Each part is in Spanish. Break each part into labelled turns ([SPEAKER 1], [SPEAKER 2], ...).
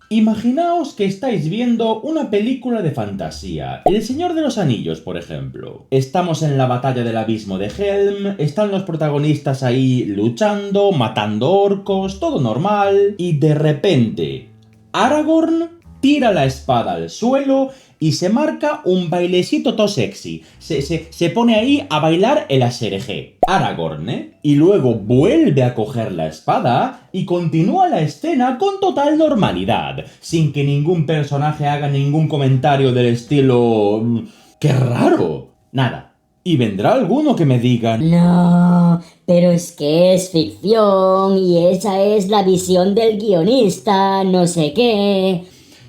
[SPEAKER 1] Imaginaos que estáis viendo una película de fantasía, El Señor de los Anillos, por ejemplo. Estamos en la batalla del abismo de Helm, están los protagonistas ahí luchando, matando orcos, todo normal, y de repente, Aragorn tira la espada al suelo y se marca un bailecito todo sexy. Se pone ahí a bailar el aserejé. Aragorn, ¿eh? Y luego vuelve a coger la espada y continúa la escena con total normalidad, sin que ningún personaje haga ningún comentario del estilo... ¡Qué raro! Nada. Y vendrá alguno que me diga...
[SPEAKER 2] No, pero es que es ficción y esa es la visión del guionista, no sé qué.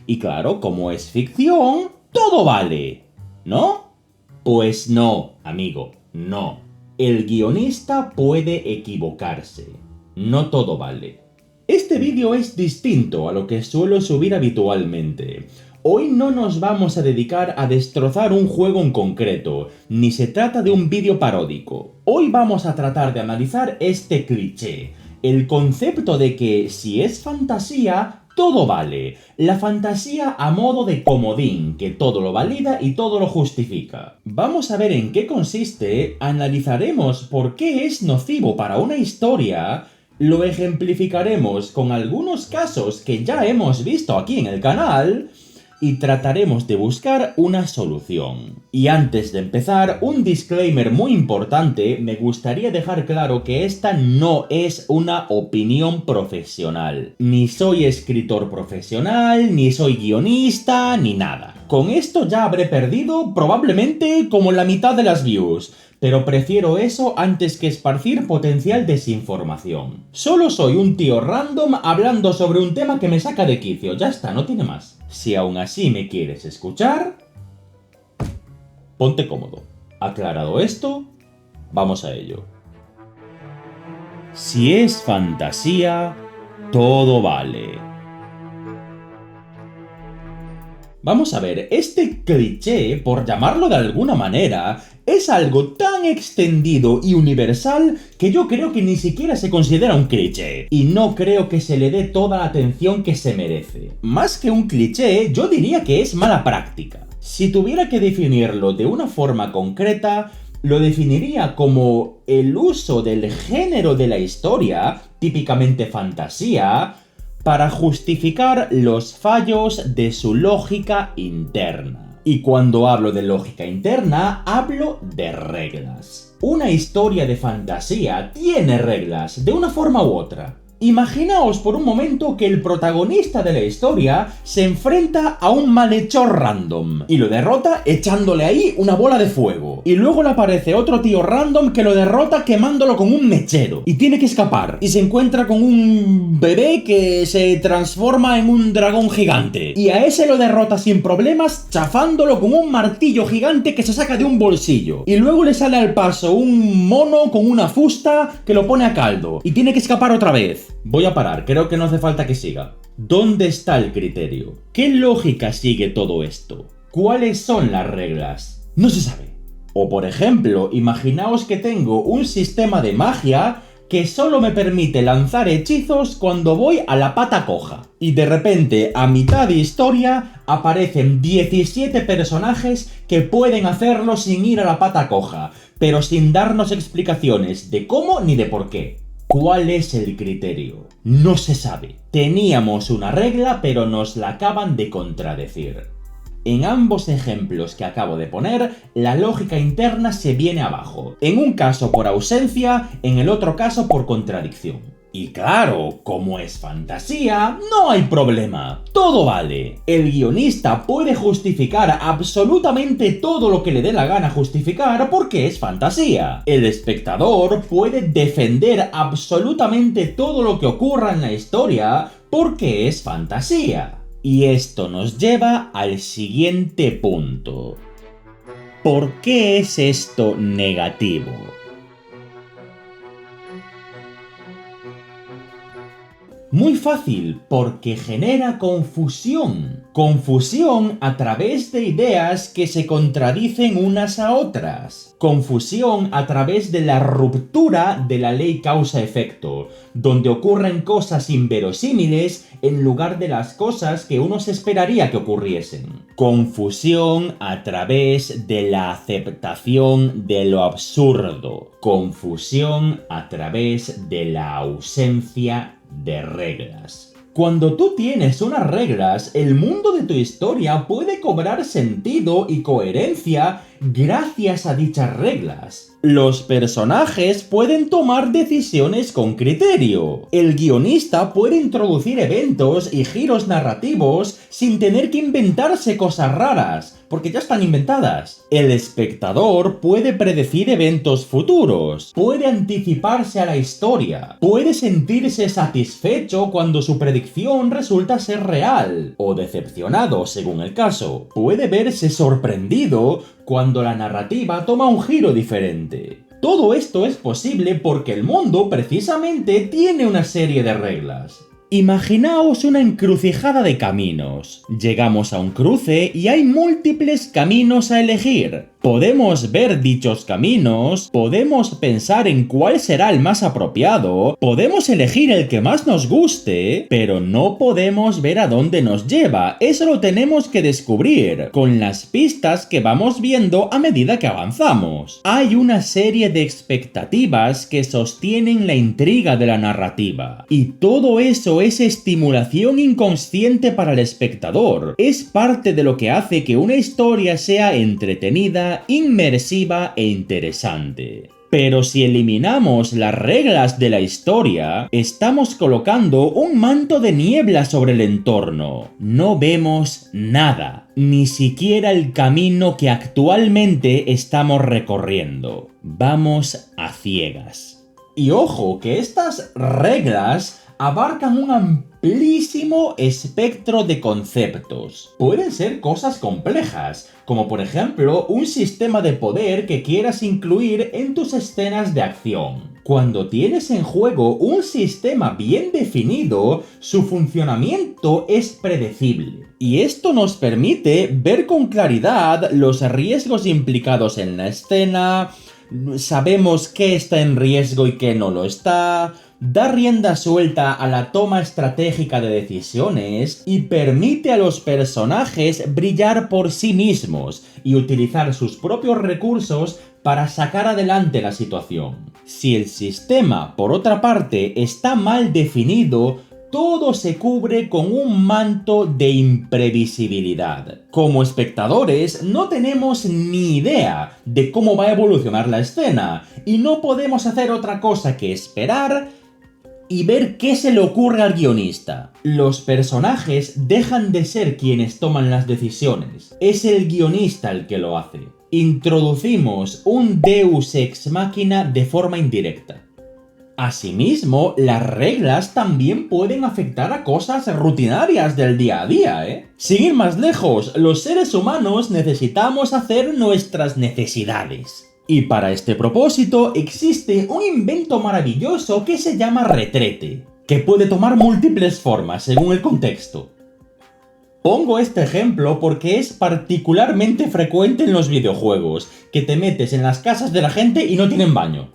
[SPEAKER 1] Y claro, como es ficción, todo vale, ¿no? Pues no, amigo, no. El guionista puede equivocarse. No todo vale. Este vídeo es distinto a lo que suelo subir habitualmente. Hoy no nos vamos a dedicar a destrozar un juego en concreto, ni se trata de un vídeo paródico. Hoy vamos a tratar de analizar este cliché, el concepto de que si es fantasía, todo vale. La fantasía a modo de comodín, que todo lo valida y todo lo justifica. Vamos a ver en qué consiste, analizaremos por qué es nocivo para una historia, lo ejemplificaremos con algunos casos que ya hemos visto aquí en el canal, y trataremos de buscar una solución. Y antes de empezar, un disclaimer muy importante, me gustaría dejar claro que esta no es una opinión profesional. Ni soy escritor profesional, ni soy guionista, ni nada. Con esto ya habré perdido probablemente como la mitad de las views, pero prefiero eso antes que esparcir potencial desinformación. Solo soy un tío random hablando sobre un tema que me saca de quicio, ya está, no tiene más. Si aún así me quieres escuchar, ponte cómodo. Aclarado esto, vamos a ello. Si es fantasía, todo vale. Vamos a ver, este cliché, por llamarlo de alguna manera, es algo tan extendido y universal que yo creo que ni siquiera se considera un cliché. Y no creo que se le dé toda la atención que se merece. Más que un cliché, yo diría que es mala práctica. Si tuviera que definirlo de una forma concreta, lo definiría como el uso del género de la historia, típicamente fantasía, para justificar los fallos de su lógica interna. Y cuando hablo de lógica interna, hablo de reglas. Una historia de fantasía tiene reglas, de una forma u otra. Imaginaos por un momento que el protagonista de la historia se enfrenta a un malhechor random y lo derrota echándole ahí una bola de fuego. Y luego le aparece otro tío random que lo derrota quemándolo con un mechero. Y tiene que escapar. Y se encuentra con un bebé que se transforma en un dragón gigante. Y a ese lo derrota sin problemas chafándolo con un martillo gigante que se saca de un bolsillo. Y luego le sale al paso un mono con una fusta que lo pone a caldo. Y tiene que escapar otra vez. Voy a parar, creo que no hace falta que siga. ¿Dónde está el criterio? ¿Qué lógica sigue todo esto? ¿Cuáles son las reglas? No se sabe. O por ejemplo, imaginaos que tengo un sistema de magia que solo me permite lanzar hechizos cuando voy a la pata coja. Y de repente, a mitad de historia, aparecen 17 personajes que pueden hacerlo sin ir a la pata coja, pero sin darnos explicaciones de cómo ni de por qué. ¿Cuál es el criterio? No se sabe. Teníamos una regla, pero nos la acaban de contradecir. En ambos ejemplos que acabo de poner, la lógica interna se viene abajo. En un caso por ausencia, en el otro caso por contradicción. Y claro, como es fantasía, no hay problema, todo vale. El guionista puede justificar absolutamente todo lo que le dé la gana justificar porque es fantasía. El espectador puede defender absolutamente todo lo que ocurra en la historia porque es fantasía. Y esto nos lleva al siguiente punto. ¿Por qué es esto negativo? Muy fácil, porque genera confusión. Confusión a través de ideas que se contradicen unas a otras. Confusión a través de la ruptura de la ley causa-efecto, donde ocurren cosas inverosímiles en lugar de las cosas que uno se esperaría que ocurriesen. Confusión a través de la aceptación de lo absurdo. Confusión a través de la ausencia de reglas. Cuando tú tienes unas reglas, el mundo de tu historia puede cobrar sentido y coherencia gracias a dichas reglas. Los personajes pueden tomar decisiones con criterio. El guionista puede introducir eventos y giros narrativos sin tener que inventarse cosas raras, porque ya están inventadas. El espectador puede predecir eventos futuros, puede anticiparse a la historia, puede sentirse satisfecho cuando su predicción resulta ser real, o decepcionado según el caso. Puede verse sorprendido cuando la narrativa toma un giro diferente. Todo esto es posible porque el mundo precisamente tiene una serie de reglas. Imaginaos una encrucijada de caminos. Llegamos a un cruce y hay múltiples caminos a elegir. Podemos ver dichos caminos, podemos pensar en cuál será el más apropiado, podemos elegir el que más nos guste, pero no podemos ver a dónde nos lleva. Eso lo tenemos que descubrir con las pistas que vamos viendo a medida que avanzamos. Hay una serie de expectativas que sostienen la intriga de la narrativa, y todo eso es estimulación inconsciente para el espectador. Es parte de lo que hace que una historia sea entretenida, inmersiva e interesante. Pero si eliminamos las reglas de la historia, estamos colocando un manto de niebla sobre el entorno. No vemos nada, ni siquiera el camino que actualmente estamos recorriendo. Vamos a ciegas. Y ojo, que estas reglas abarcan un amplísimo espectro de conceptos. Pueden ser cosas complejas, como por ejemplo un sistema de poder que quieras incluir en tus escenas de acción. Cuando tienes en juego un sistema bien definido, su funcionamiento es predecible. Y esto nos permite ver con claridad los riesgos implicados en la escena, sabemos qué está en riesgo y qué no lo está, da rienda suelta a la toma estratégica de decisiones y permite a los personajes brillar por sí mismos y utilizar sus propios recursos para sacar adelante la situación. Si el sistema, por otra parte, está mal definido, todo se cubre con un manto de imprevisibilidad. Como espectadores, no tenemos ni idea de cómo va a evolucionar la escena, y no podemos hacer otra cosa que esperar y ver qué se le ocurre al guionista. Los personajes dejan de ser quienes toman las decisiones. Es el guionista el que lo hace. Introducimos un Deus ex machina de forma indirecta. Asimismo, las reglas también pueden afectar a cosas rutinarias del día a día, ¿eh? Sin ir más lejos, los seres humanos necesitamos hacer nuestras necesidades. Y para este propósito existe un invento maravilloso que se llama retrete, que puede tomar múltiples formas según el contexto. Pongo este ejemplo porque es particularmente frecuente en los videojuegos, que te metes en las casas de la gente y no tienen baño.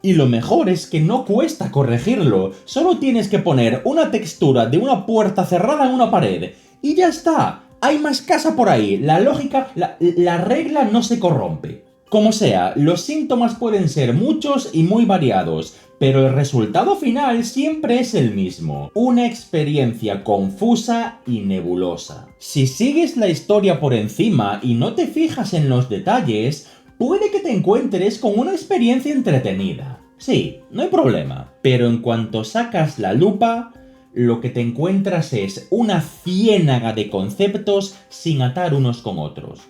[SPEAKER 1] Y lo mejor es que no cuesta corregirlo, solo tienes que poner una textura de una puerta cerrada en una pared, y ya está, hay más casa por ahí, la lógica, la regla no se corrompe. Como sea, los síntomas pueden ser muchos y muy variados, pero el resultado final siempre es el mismo, una experiencia confusa y nebulosa. Si sigues la historia por encima y no te fijas en los detalles, puede que te encuentres con una experiencia entretenida. Sí, no hay problema, pero en cuanto sacas la lupa, lo que te encuentras es una ciénaga de conceptos sin atar unos con otros.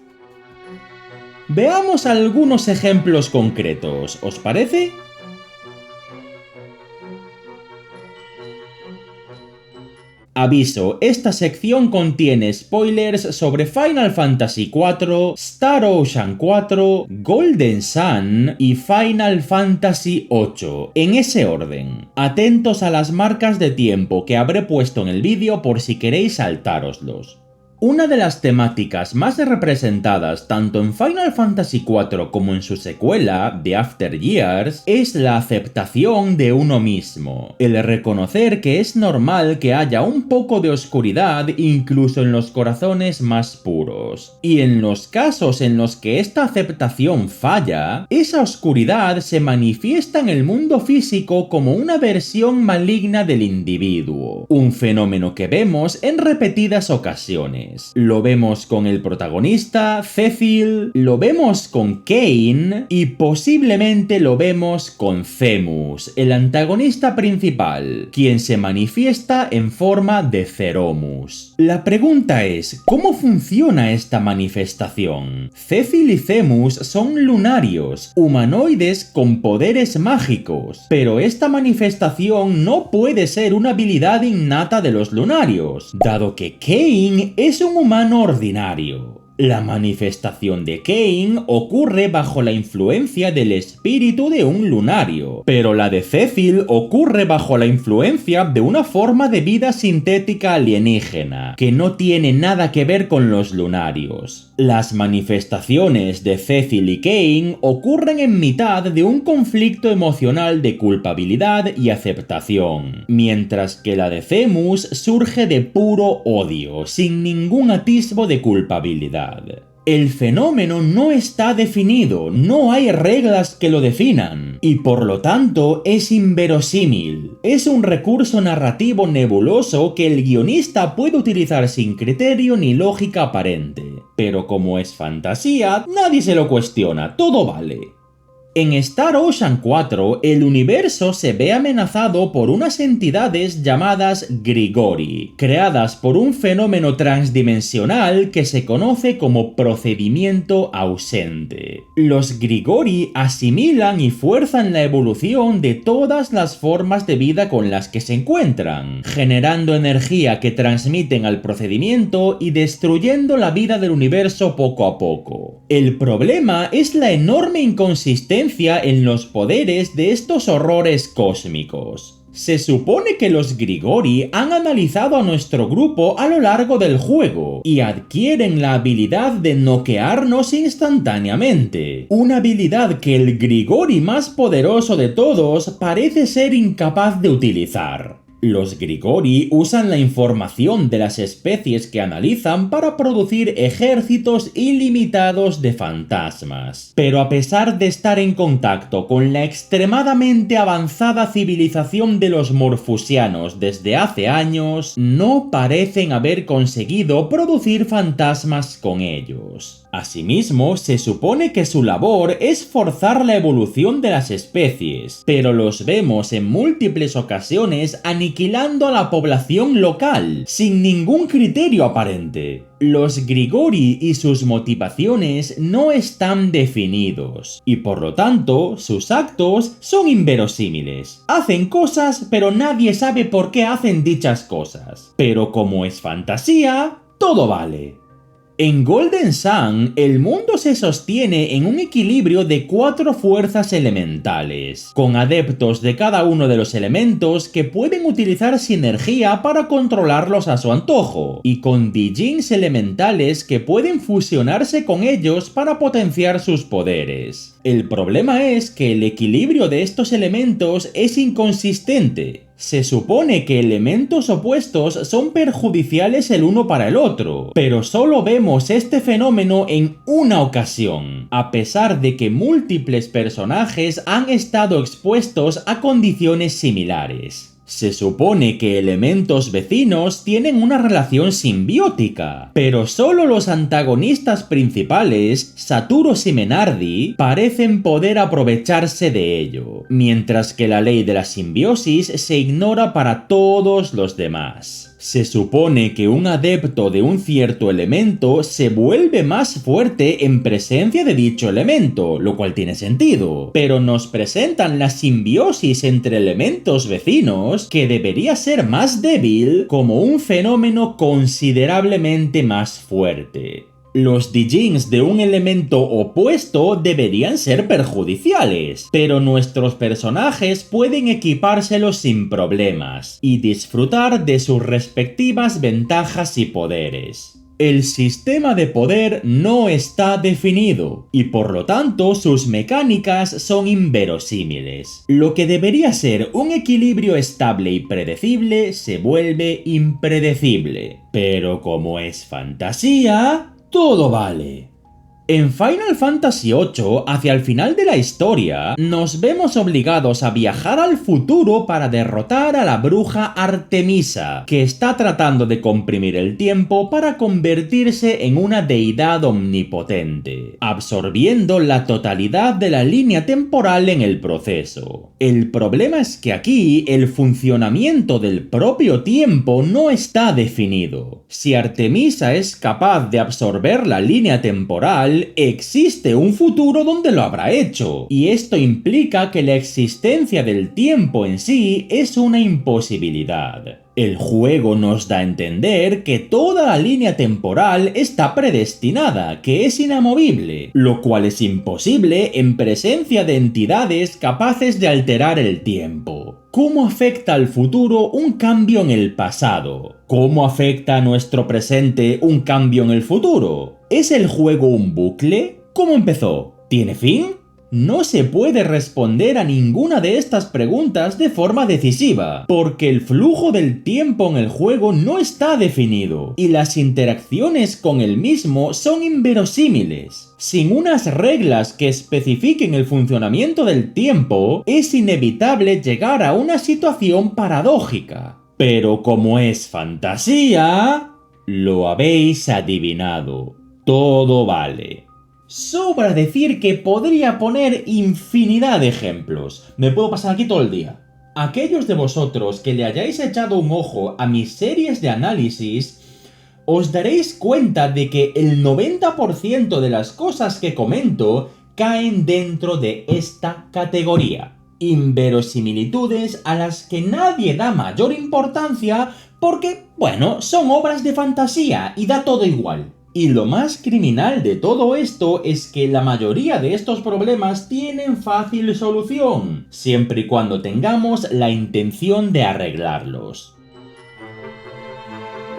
[SPEAKER 1] Veamos algunos ejemplos concretos, ¿os parece? Aviso, esta sección contiene spoilers sobre Final Fantasy IV, Star Ocean 4, Golden Sun y Final Fantasy VIII, en ese orden. Atentos a las marcas de tiempo que habré puesto en el vídeo por si queréis saltároslos. Una de las temáticas más representadas tanto en Final Fantasy IV como en su secuela, The After Years, es la aceptación de uno mismo. El reconocer que es normal que haya un poco de oscuridad incluso en los corazones más puros. Y en los casos en los que esta aceptación falla, esa oscuridad se manifiesta en el mundo físico como una versión maligna del individuo. Un fenómeno que vemos en repetidas ocasiones. Lo vemos con el protagonista, Cecil, lo vemos con Kain y posiblemente lo vemos con Zemus, el antagonista principal, quien se manifiesta en forma de Ceromus. La pregunta es, ¿cómo funciona esta manifestación? Cecil y Zemus son lunarios, humanoides con poderes mágicos, pero esta manifestación no puede ser una habilidad innata de los lunarios, dado que Kain es un humano ordinario. La manifestación de Kain ocurre bajo la influencia del espíritu de un lunario, pero la de Cecil ocurre bajo la influencia de una forma de vida sintética alienígena, que no tiene nada que ver con los lunarios. Las manifestaciones de Cecil y Kain ocurren en mitad de un conflicto emocional de culpabilidad y aceptación, mientras que la de Zemus surge de puro odio, sin ningún atisbo de culpabilidad. El fenómeno no está definido, no hay reglas que lo definan, y por lo tanto es inverosímil. Es un recurso narrativo nebuloso que el guionista puede utilizar sin criterio ni lógica aparente. Pero como es fantasía, nadie se lo cuestiona, todo vale. En Star Ocean 4, el universo se ve amenazado por unas entidades llamadas Grigori, creadas por un fenómeno transdimensional que se conoce como procedimiento ausente. Los Grigori asimilan y fuerzan la evolución de todas las formas de vida con las que se encuentran, generando energía que transmiten al procedimiento y destruyendo la vida del universo poco a poco. El problema es la enorme inconsistencia en los poderes de estos horrores cósmicos. Se supone que los Grigori han analizado a nuestro grupo a lo largo del juego y adquieren la habilidad de noquearnos instantáneamente, una habilidad que el Grigori más poderoso de todos parece ser incapaz de utilizar. Los Grigori usan la información de las especies que analizan para producir ejércitos ilimitados de fantasmas. Pero a pesar de estar en contacto con la extremadamente avanzada civilización de los morfusianos desde hace años, no parecen haber conseguido producir fantasmas con ellos. Asimismo, se supone que su labor es forzar la evolución de las especies, pero los vemos en múltiples ocasiones aniquilando a la población local, sin ningún criterio aparente. Los Grigori y sus motivaciones no están definidos, y por lo tanto, sus actos son inverosímiles. Hacen cosas, pero nadie sabe por qué hacen dichas cosas. Pero como es fantasía, todo vale. En Golden Sun, el mundo se sostiene en un equilibrio de 4 fuerzas elementales, con adeptos de cada uno de los elementos que pueden utilizar sinergia para controlarlos a su antojo, y con Dijins elementales que pueden fusionarse con ellos para potenciar sus poderes. El problema es que el equilibrio de estos elementos es inconsistente. Se supone que elementos opuestos son perjudiciales el uno para el otro, pero solo vemos este fenómeno en una ocasión, a pesar de que múltiples personajes han estado expuestos a condiciones similares. Se supone que elementos vecinos tienen una relación simbiótica, pero solo los antagonistas principales, Saturos y Menardi, parecen poder aprovecharse de ello, mientras que la ley de la simbiosis se ignora para todos los demás. Se supone que un adepto de un cierto elemento se vuelve más fuerte en presencia de dicho elemento, lo cual tiene sentido, pero nos presentan la simbiosis entre elementos vecinos, que debería ser más débil, como un fenómeno considerablemente más fuerte. Los Dijins de un elemento opuesto deberían ser perjudiciales, pero nuestros personajes pueden equipárselos sin problemas y disfrutar de sus respectivas ventajas y poderes. El sistema de poder no está definido, y por lo tanto sus mecánicas son inverosímiles. Lo que debería ser un equilibrio estable y predecible se vuelve impredecible. Pero como es fantasía, todo vale. En Final Fantasy VIII, hacia el final de la historia, nos vemos obligados a viajar al futuro para derrotar a la bruja Artemisa, que está tratando de comprimir el tiempo para convertirse en una deidad omnipotente, absorbiendo la totalidad de la línea temporal en el proceso. El problema es que aquí el funcionamiento del propio tiempo no está definido. Si Artemisa es capaz de absorber la línea temporal, existe un futuro donde lo habrá hecho, y esto implica que la existencia del tiempo en sí es una imposibilidad. El juego nos da a entender que toda la línea temporal está predestinada, que es inamovible, lo cual es imposible en presencia de entidades capaces de alterar el tiempo. ¿Cómo afecta al futuro un cambio en el pasado? ¿Cómo afecta a nuestro presente un cambio en el futuro? ¿Es el juego un bucle? ¿Cómo empezó? ¿Tiene fin? No se puede responder a ninguna de estas preguntas de forma decisiva, porque el flujo del tiempo en el juego no está definido, y las interacciones con el mismo son inverosímiles. Sin unas reglas que especifiquen el funcionamiento del tiempo, es inevitable llegar a una situación paradójica. Pero como es fantasía, lo habéis adivinado. Todo vale. Sobra decir que podría poner infinidad de ejemplos. Me puedo pasar aquí todo el día. Aquellos de vosotros que le hayáis echado un ojo a mis series de análisis, os daréis cuenta de que el 90% de las cosas que comento caen dentro de esta categoría. Inverosimilitudes a las que nadie da mayor importancia porque, bueno, son obras de fantasía y da todo igual. Y lo más criminal de todo esto es que la mayoría de estos problemas tienen fácil solución, siempre y cuando tengamos la intención de arreglarlos.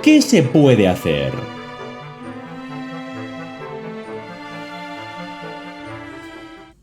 [SPEAKER 1] ¿Qué se puede hacer?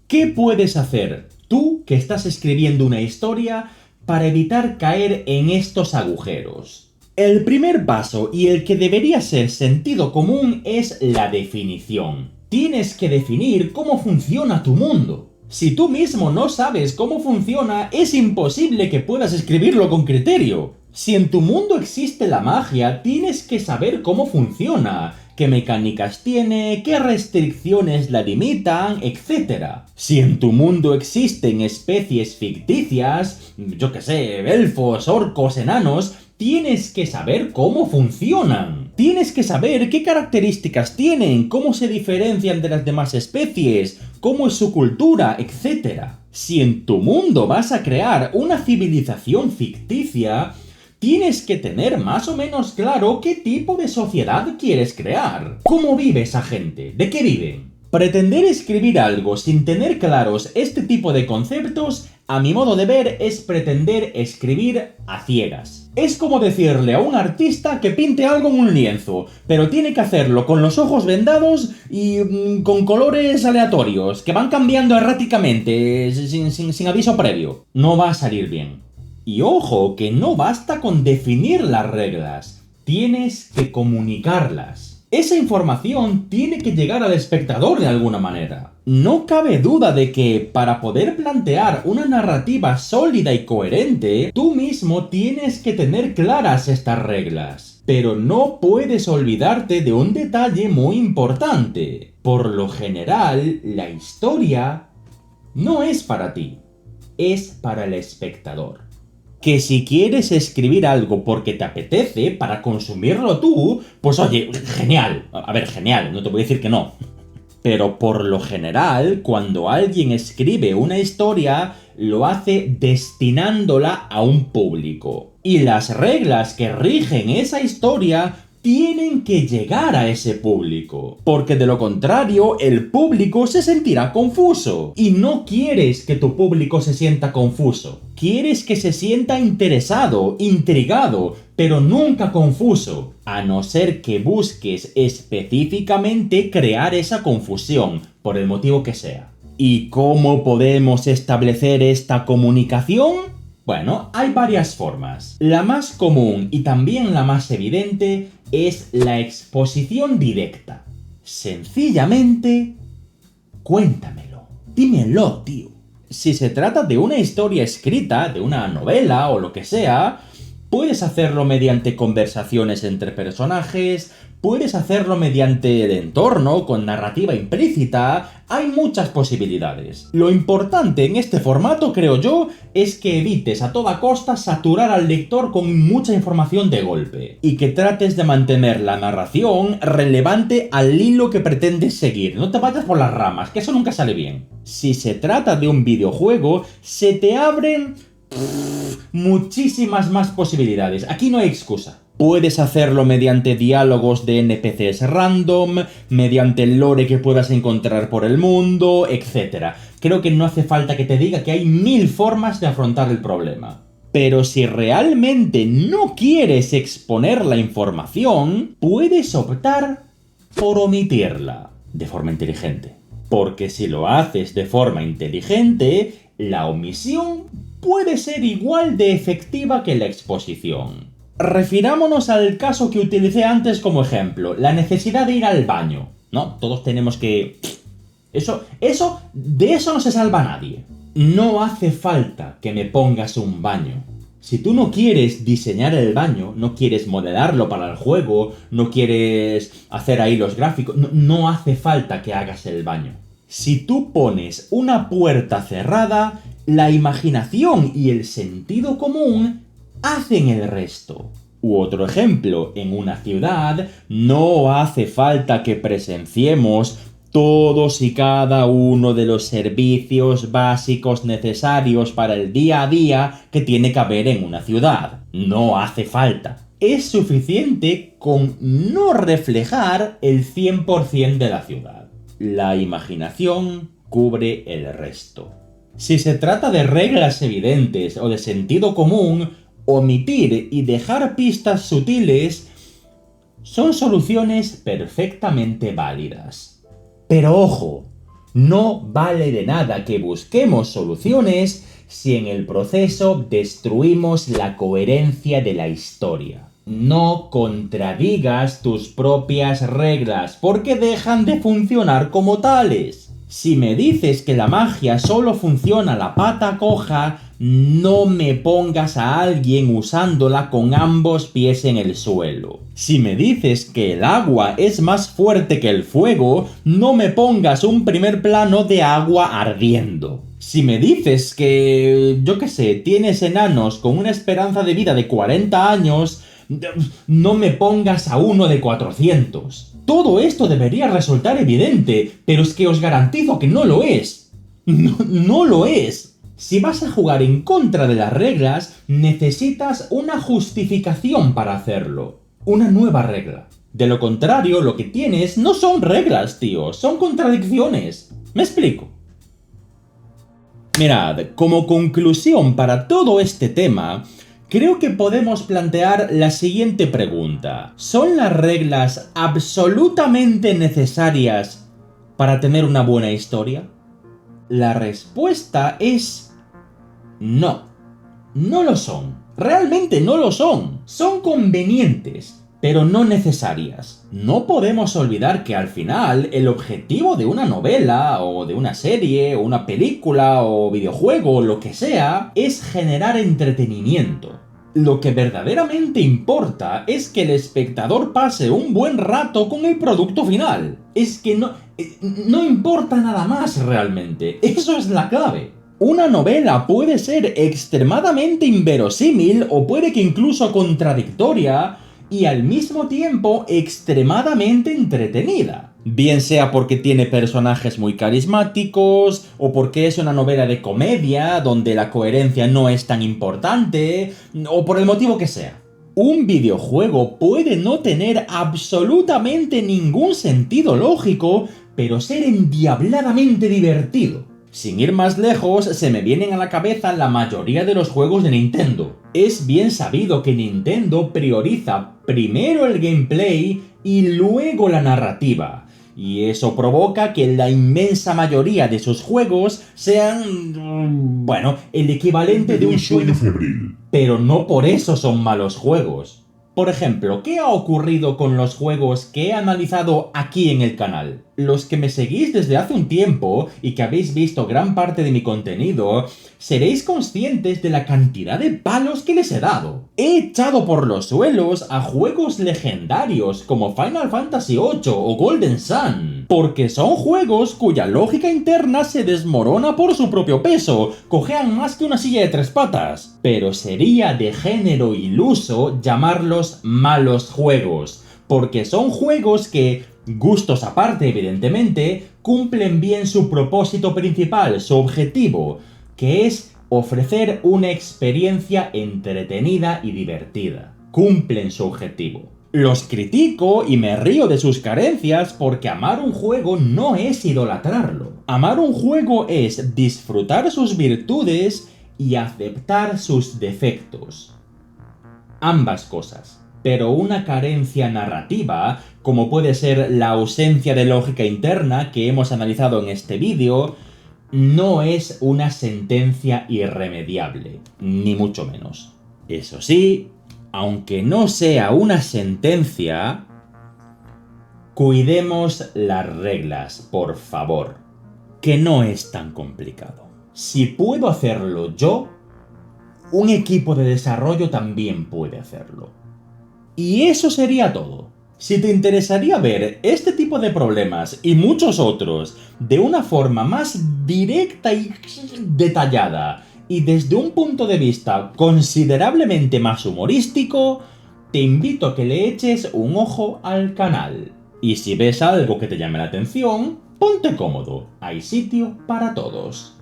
[SPEAKER 1] ¿Qué puedes hacer tú que estás escribiendo una historia para evitar caer en estos agujeros? El primer paso, y el que debería ser sentido común, es la definición. Tienes que definir cómo funciona tu mundo. Si tú mismo no sabes cómo funciona, es imposible que puedas escribirlo con criterio. Si en tu mundo existe la magia, tienes que saber cómo funciona, qué mecánicas tiene, qué restricciones la limitan, etc. Si en tu mundo existen especies ficticias, yo qué sé, elfos, orcos, enanos, tienes que saber cómo funcionan. Tienes que saber qué características tienen, cómo se diferencian de las demás especies, cómo es su cultura, etc. Si en tu mundo vas a crear una civilización ficticia, tienes que tener más o menos claro qué tipo de sociedad quieres crear. ¿Cómo vive esa gente? ¿De qué viven? Pretender escribir algo sin tener claros este tipo de conceptos, a mi modo de ver, es pretender escribir a ciegas. Es como decirle a un artista que pinte algo en un lienzo, pero tiene que hacerlo con los ojos vendados y con colores aleatorios, que van cambiando erráticamente, sin aviso previo. No va a salir bien. Y ojo, que no basta con definir las reglas, tienes que comunicarlas. Esa información tiene que llegar al espectador de alguna manera. No cabe duda de que, para poder plantear una narrativa sólida y coherente, tú mismo tienes que tener claras estas reglas. Pero no puedes olvidarte de un detalle muy importante. Por lo general, la historia no es para ti, es para el espectador. Que si quieres escribir algo porque te apetece para consumirlo tú, pues oye, genial. A ver, genial, no te voy a decir que no. Pero por lo general, cuando alguien escribe una historia, lo hace destinándola a un público. Y las reglas que rigen esa historia tienen que llegar a ese público, porque de lo contrario el público se sentirá confuso. Y no quieres que tu público se sienta confuso, quieres que se sienta interesado, intrigado, pero nunca confuso, a no ser que busques específicamente crear esa confusión, por el motivo que sea. ¿Y cómo podemos establecer esta comunicación? Bueno, hay varias formas. La más común y también la más evidente es la exposición directa. Sencillamente, cuéntamelo. Dímelo, tío. Si se trata de una historia escrita, de una novela o lo que sea, puedes hacerlo mediante conversaciones entre personajes, puedes hacerlo mediante el entorno, con narrativa implícita, hay muchas posibilidades. Lo importante en este formato, creo yo, es que evites a toda costa saturar al lector con mucha información de golpe, y que trates de mantener la narración relevante al hilo que pretendes seguir. No te vayas por las ramas, que eso nunca sale bien. Si se trata de un videojuego, se te abren muchísimas más posibilidades. Aquí no hay excusa. Puedes hacerlo mediante diálogos de NPCs random, mediante el lore que puedas encontrar por el mundo, etc. Creo que no hace falta que te diga que hay 1000 formas de afrontar el problema. Pero si realmente no quieres exponer la información, puedes optar por omitirla de forma inteligente. Porque si lo haces de forma inteligente, la omisión puede ser igual de efectiva que la exposición. Refirámonos al caso que utilicé antes como ejemplo, la necesidad de ir al baño, ¿no? Todos tenemos que... de eso no se salva nadie. No hace falta que me pongas un baño. Si tú no quieres diseñar el baño, no quieres modelarlo para el juego, no quieres hacer ahí los gráficos, no hace falta que hagas el baño. Si tú pones una puerta cerrada, la imaginación y el sentido común hacen el resto. U otro ejemplo, en una ciudad no hace falta que presenciemos todos y cada uno de los servicios básicos necesarios para el día a día que tiene que haber en una ciudad. No hace falta. Es suficiente con no reflejar el 100% de la ciudad. La imaginación cubre el resto. Si se trata de reglas evidentes o de sentido común, omitir y dejar pistas sutiles son soluciones perfectamente válidas. Pero ojo, no vale de nada que busquemos soluciones si en el proceso destruimos la coherencia de la historia. No contradigas tus propias reglas, porque dejan de funcionar como tales. Si me dices que la magia solo funciona a la pata coja, no me pongas a alguien usándola con ambos pies en el suelo. Si me dices que el agua es más fuerte que el fuego, no me pongas un primer plano de agua ardiendo. Si me dices que, yo qué sé, tienes enanos con una esperanza de vida de 40 años, no me pongas a uno de 400. Todo esto debería resultar evidente, pero es que os garantizo que no lo es. No lo es. Si vas a jugar en contra de las reglas, necesitas una justificación para hacerlo. Una nueva regla. De lo contrario, lo que tienes no son reglas, tío, son contradicciones. ¿Me explico? Mirad, como conclusión para todo este tema, creo que podemos plantear la siguiente pregunta. ¿Son las reglas absolutamente necesarias para tener una buena historia? La respuesta es no. No lo son. Realmente no lo son. Son convenientes, pero no necesarias. No podemos olvidar que al final el objetivo de una novela, o de una serie, o una película, o videojuego, o lo que sea, es generar entretenimiento. Lo que verdaderamente importa es que el espectador pase un buen rato con el producto final. Es que no importa nada más realmente. Eso es la clave. Una novela puede ser extremadamente inverosímil o puede que incluso contradictoria y al mismo tiempo extremadamente entretenida. Bien sea porque tiene personajes muy carismáticos o porque es una novela de comedia donde la coherencia no es tan importante o por el motivo que sea. Un videojuego puede no tener absolutamente ningún sentido lógico, pero ser endiabladamente divertido. Sin ir más lejos, se me vienen a la cabeza la mayoría de los juegos de Nintendo. Es bien sabido que Nintendo prioriza primero el gameplay y luego la narrativa. Y eso provoca que la inmensa mayoría de sus juegos sean, bueno, el equivalente de un sueño febril. Pero no por eso son malos juegos. Por ejemplo, ¿qué ha ocurrido con los juegos que he analizado aquí en el canal? Los que me seguís desde hace un tiempo y que habéis visto gran parte de mi contenido, seréis conscientes de la cantidad de palos que les he dado. He echado por los suelos a juegos legendarios como Final Fantasy VIII o Golden Sun, porque son juegos cuya lógica interna se desmorona por su propio peso, cojean más que una silla de 3 patas. Pero sería de género iluso llamarlos malos juegos, porque son juegos que, gustos aparte evidentemente, cumplen bien su propósito principal, su objetivo, que es ofrecer una experiencia entretenida y divertida. Cumplen su objetivo. Los critico y me río de sus carencias porque amar un juego no es idolatrarlo. Amar un juego es disfrutar sus virtudes y aceptar sus defectos. Ambas cosas. Pero una carencia narrativa, como puede ser la ausencia de lógica interna que hemos analizado en este vídeo, no es una sentencia irremediable, ni mucho menos. Eso sí, aunque no sea una sentencia, cuidemos las reglas, por favor, que no es tan complicado. Si puedo hacerlo yo, un equipo de desarrollo también puede hacerlo. Y eso sería todo. Si te interesaría ver este tipo de problemas y muchos otros de una forma más directa y detallada y desde un punto de vista considerablemente más humorístico, te invito a que le eches un ojo al canal. Y si ves algo que te llame la atención, ponte cómodo, hay sitio para todos.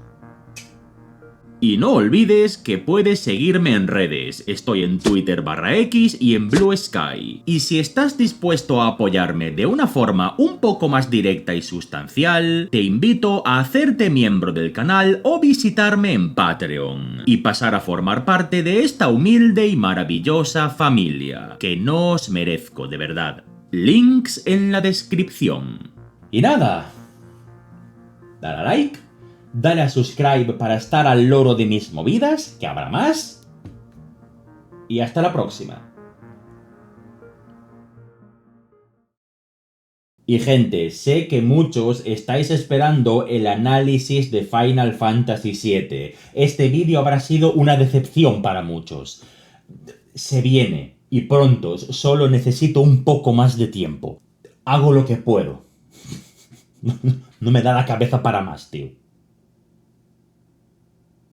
[SPEAKER 1] Y no olvides que puedes seguirme en redes, estoy en Twitter/X y en Blue Sky. Y si estás dispuesto a apoyarme de una forma un poco más directa y sustancial, te invito a hacerte miembro del canal o visitarme en Patreon, y pasar a formar parte de esta humilde y maravillosa familia, que no os merezco de verdad. Links en la descripción. Y nada, dale a like, dale a subscribe para estar al loro de mis movidas, que habrá más. Y hasta la próxima. Y gente, sé que muchos estáis esperando el análisis de Final Fantasy VII. Este vídeo habrá sido una decepción para muchos. Se viene, y pronto, solo necesito un poco más de tiempo. Hago lo que puedo. No me da la cabeza para más, tío.